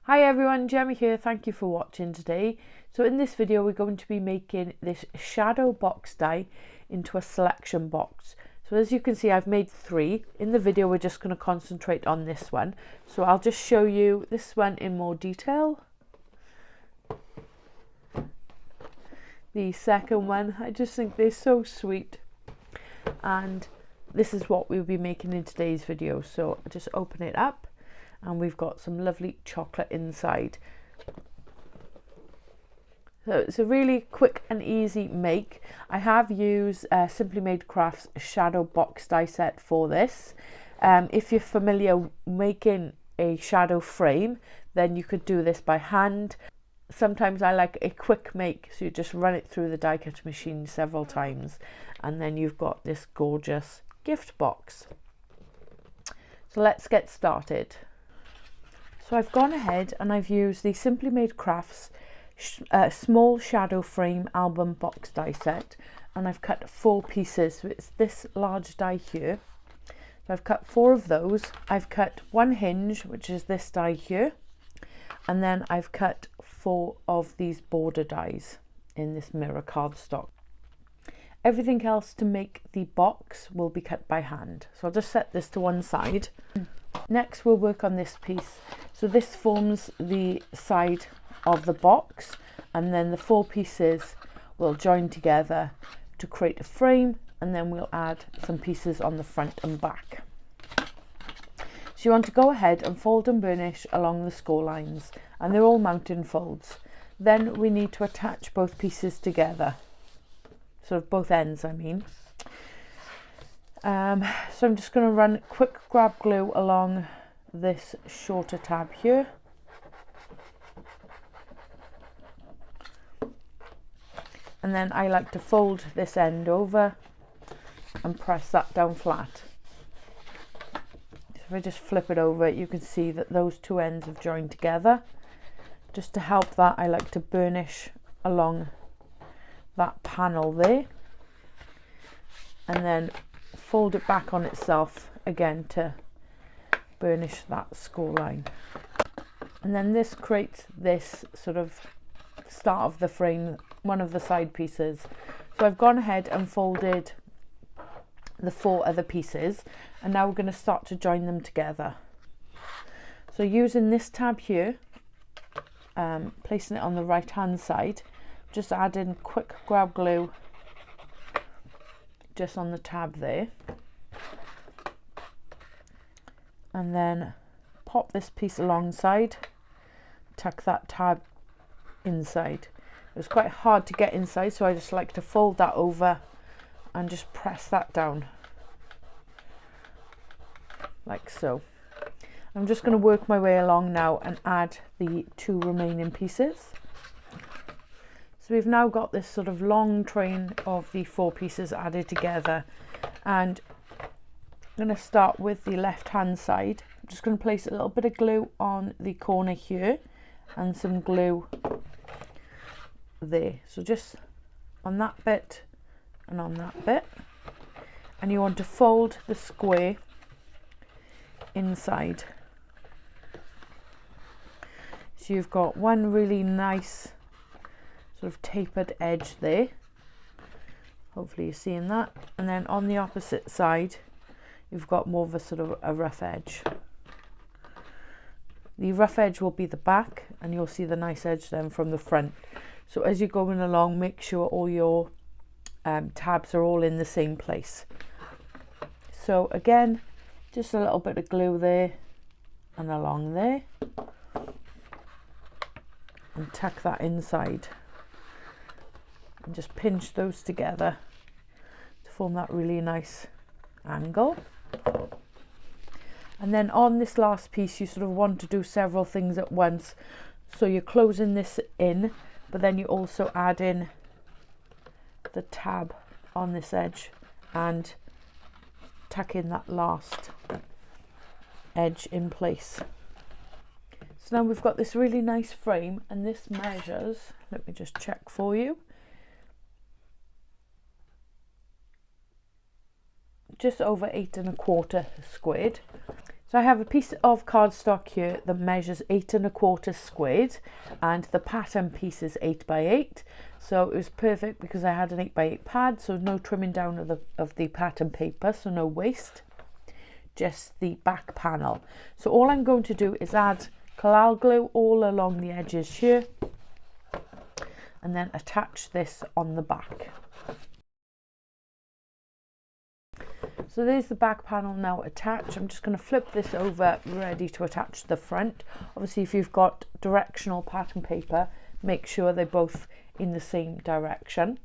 Hi everyone, Gemma here. Thank you for watching today. So in this video we're going to be making this shadow box die into a selection box. So as you can see, I've made 3. In the video we're just going to concentrate on this one. So I'll just show you this one in more detail. The second one, I just think they're so sweet. And this is what we'll be making in today's video. So just open it up. And we've got some lovely chocolate inside. So it's a really quick and easy make. I have used Simply Made Crafts shadow box die set for this. If you're familiar making a shadow frame, then you could do this by hand. Sometimes I like a quick make, so you just run it through the die cut machine several times and then you've got this gorgeous gift box. So let's get started. So I've gone ahead and I've used the Simply Made Crafts small shadow frame album box die set, and I've cut 4 pieces. So it's this large die here. So I've cut 4 of those. I've cut 1 hinge, which is this die here, and then I've cut 4 of these border dies in this mirror cardstock. Everything else to make the box will be cut by hand. So I'll just set this to one side. Next we'll work on this piece. So this forms the side of the box, and then the 4 pieces will join together to create a frame, and then we'll add some pieces on the front and back. So you want to go ahead and fold and burnish along the score lines, and they're all mounting folds. Then we need to attach both pieces together, sort of both ends I mean. So I'm just going to run quick grab glue along this shorter tab here. And then I like to fold this end over and press that down flat. So if I just flip it over, you can see that those 2 ends have joined together. Just to help that, I like to burnish along that panel there. And then fold it back on itself again to burnish that score line. And then this creates this sort of start of the frame, one of the side pieces. So I've gone ahead and folded the 4 other pieces, and now we're going to start to join them together. So using this tab here, placing it on the right hand side, just add in quick grab glue just on the tab there, and then pop this piece alongside, tuck that tab inside. It was quite hard to get inside, so I just like to fold that over and just press that down like so. I'm just going to work my way along now and add the 2 remaining pieces. So we've now got this sort of long train of the 4 pieces added together, and I'm going to start with the left hand side. I'm just going to place a little bit of glue on the corner here and some glue there. So just on that bit and on that bit, and you want to fold the square inside. So you've got one really nice sort of tapered edge there, hopefully you're seeing that, and then on the opposite side you've got more of a sort of a rough edge. The rough edge will be the back, and you'll see the nice edge then from the front. So as you're going along, make sure all your tabs are all in the same place. So again, just a little bit of glue there and along there, and tuck that inside. And just pinch those together to form that really nice angle. And then on this last piece, you sort of want to do several things at once. So you're closing this in, but then you also add in the tab on this edge and tuck in that last edge in place. So now we've got this really nice frame, and this measures, let me just check for you, just over 8 1/4 squared. So I have a piece of cardstock here that measures 8 1/4 squared, and the pattern piece is 8 by 8. So it was perfect because I had an 8 by 8 pad, so no trimming down of the pattern paper, so no waste, just the back panel. So all I'm going to do is add collal glue all along the edges here, and then attach this on the back. So there's the back panel now attached. I'm just going to flip this over, ready to attach the front. Obviously, if you've got directional pattern paper, make sure they're both in the same direction.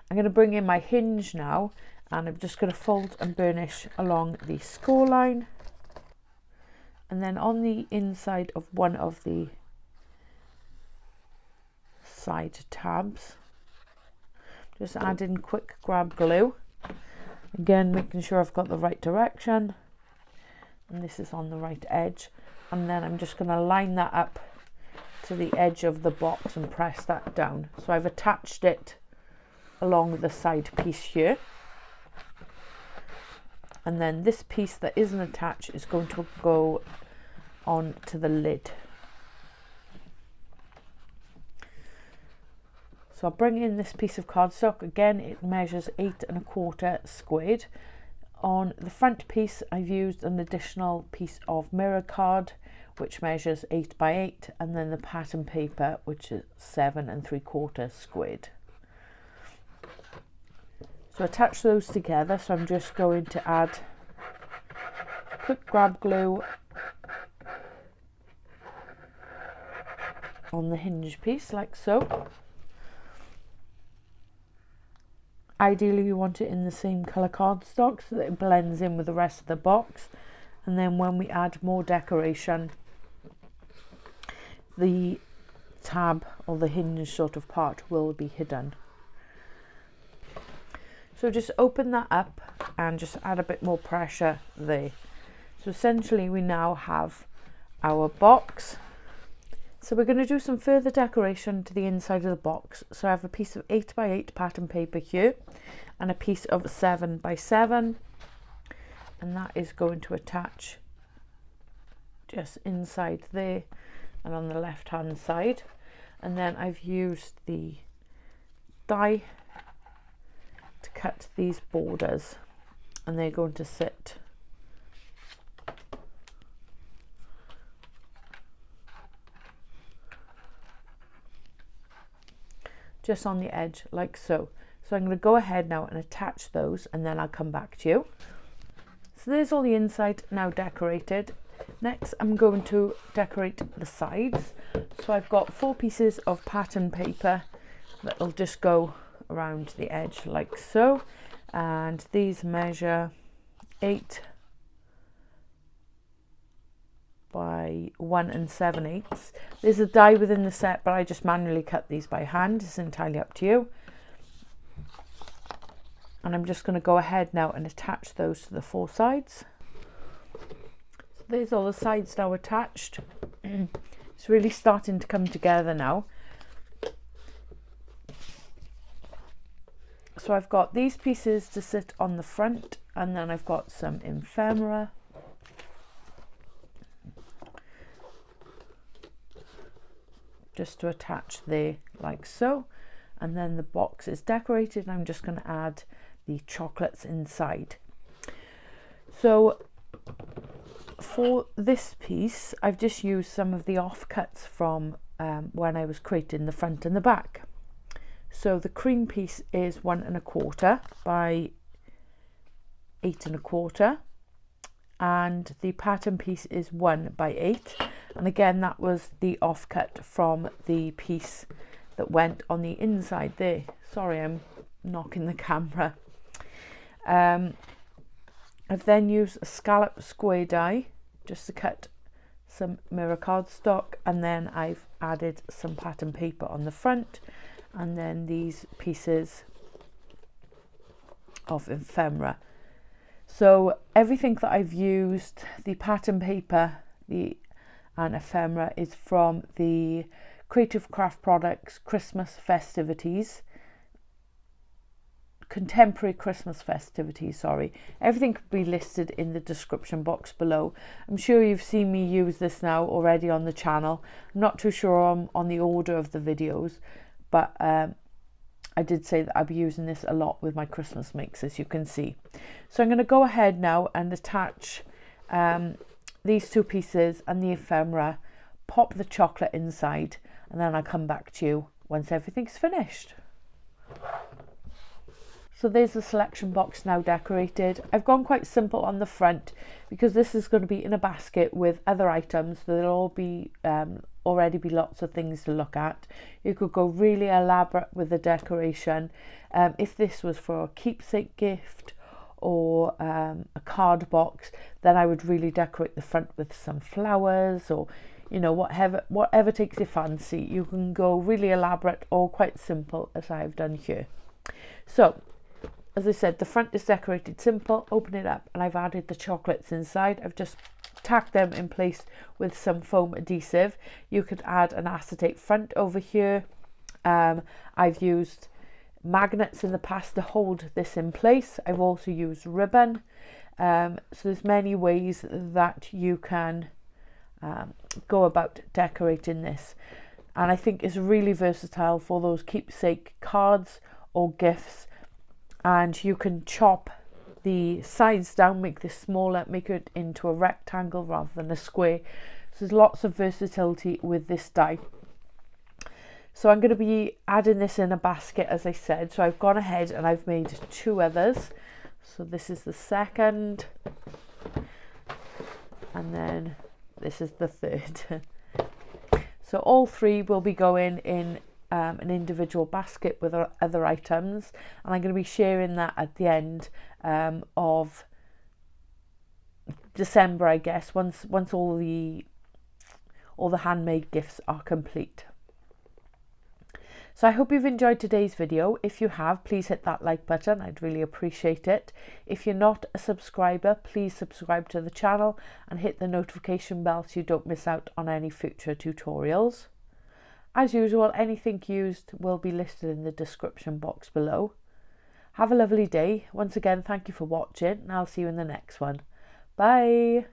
I'm going to bring in my hinge now, and I'm just going to fold and burnish along the score line, and then on the inside of one of the side tabs, just add in quick grab glue. Again, making sure I've got the right direction, and this is on the right edge, and then I'm just going to line that up to the edge of the box and press that down. So I've attached it along the side piece here, and then this piece that isn't attached is going to go on to the lid. So I'll bring in this piece of cardstock. Again, it measures 8 1/4 squared. On the front piece, I've used an additional piece of mirror card, which measures 8 by 8, and then the pattern paper, which is 7 3/4 squared. So attach those together. So I'm just going to add quick grab glue on the hinge piece, like so. Ideally, you want it in the same colour cardstock so that it blends in with the rest of the box. And then when we add more decoration, the tab or the hinge sort of part will be hidden. So just open that up and just add a bit more pressure there. So essentially we now have our box. So we're going to do some further decoration to the inside of the box. So I have a piece of 8 by 8 pattern paper here and a piece of 7 by 7, and that is going to attach just inside there and on the left hand side. And then I've used the die to cut these borders, and they're going to sit just on the edge like so. So I'm going to go ahead now and attach those, and then I'll come back to you. So there's all the inside now decorated. Next I'm going to decorate the sides. So I've got 4 pieces of pattern paper that'll just go around the edge like so, and these measure 8 by 1 7/8. There's a die within the set, but I just manually cut these by hand. It's entirely up to you. And I'm just going to go ahead now and attach those to the 4 sides. So there's all the sides now attached. It's really starting to come together now. So I've got these pieces to sit on the front, and then I've got some ephemera. Just to attach there like so, and then the box is decorated, and I'm just going to add the chocolates inside. So for this piece I've just used some of the offcuts from when I was creating the front and the back. So the cream piece is 1 1/4 by 8 1/4, and the pattern piece is 1 by 8. And again, that was the offcut from the piece that went on the inside there. Sorry, I'm knocking the camera. I've then used a scallop square die just to cut some mirror cardstock, and then I've added some pattern paper on the front, and then these pieces of ephemera. So everything that I've used, the pattern paper, and ephemera, is from the Creative Craft Products Christmas Festivities contemporary Christmas festivities, sorry. Everything could be listed in the description box below. I'm sure you've seen me use this now already on the channel. I'm not too sure on the order of the videos, but I did say that I'll be using this a lot with my Christmas mix, as you can see. So I'm going to go ahead now and attach these two pieces and the ephemera, pop the chocolate inside, and then I'll come back to you once everything's finished. So there's the selection box now decorated. I've gone quite simple on the front because this is going to be in a basket with other items. So there'll all be already be lots of things to look at. You could go really elaborate with the decoration. If this was for a keepsake gift or a card box, then I would really decorate the front with some flowers, or you know, whatever takes your fancy. You can go really elaborate or quite simple, as I've done here. So as I said, the front is decorated simple. Open it up and I've added the chocolates inside. I've just tacked them in place with some foam adhesive. You could add an acetate front over here. I've used magnets in the past to hold this in place. I've also used ribbon. So there's many ways that you can go about decorating this, and I think it's really versatile for those keepsake cards or gifts. And you can chop the sides down, make this smaller, make it into a rectangle rather than a square. So there's lots of versatility with this die. So I'm going to be adding this in a basket, as I said. So I've gone ahead and I've made 2 others. So this is the second, and then this is the third. So all 3 will be going in an individual basket with other items, and I'm going to be sharing that at the end of December, I guess, once all the handmade gifts are complete. So I hope you've enjoyed today's video. If you have, please hit that like button. I'd really appreciate it. If you're not a subscriber, please subscribe to the channel and hit the notification bell so you don't miss out on any future tutorials. As usual, anything used will be listed in the description box below. Have a lovely day. Once again, thank you for watching, and I'll see you in the next one. Bye!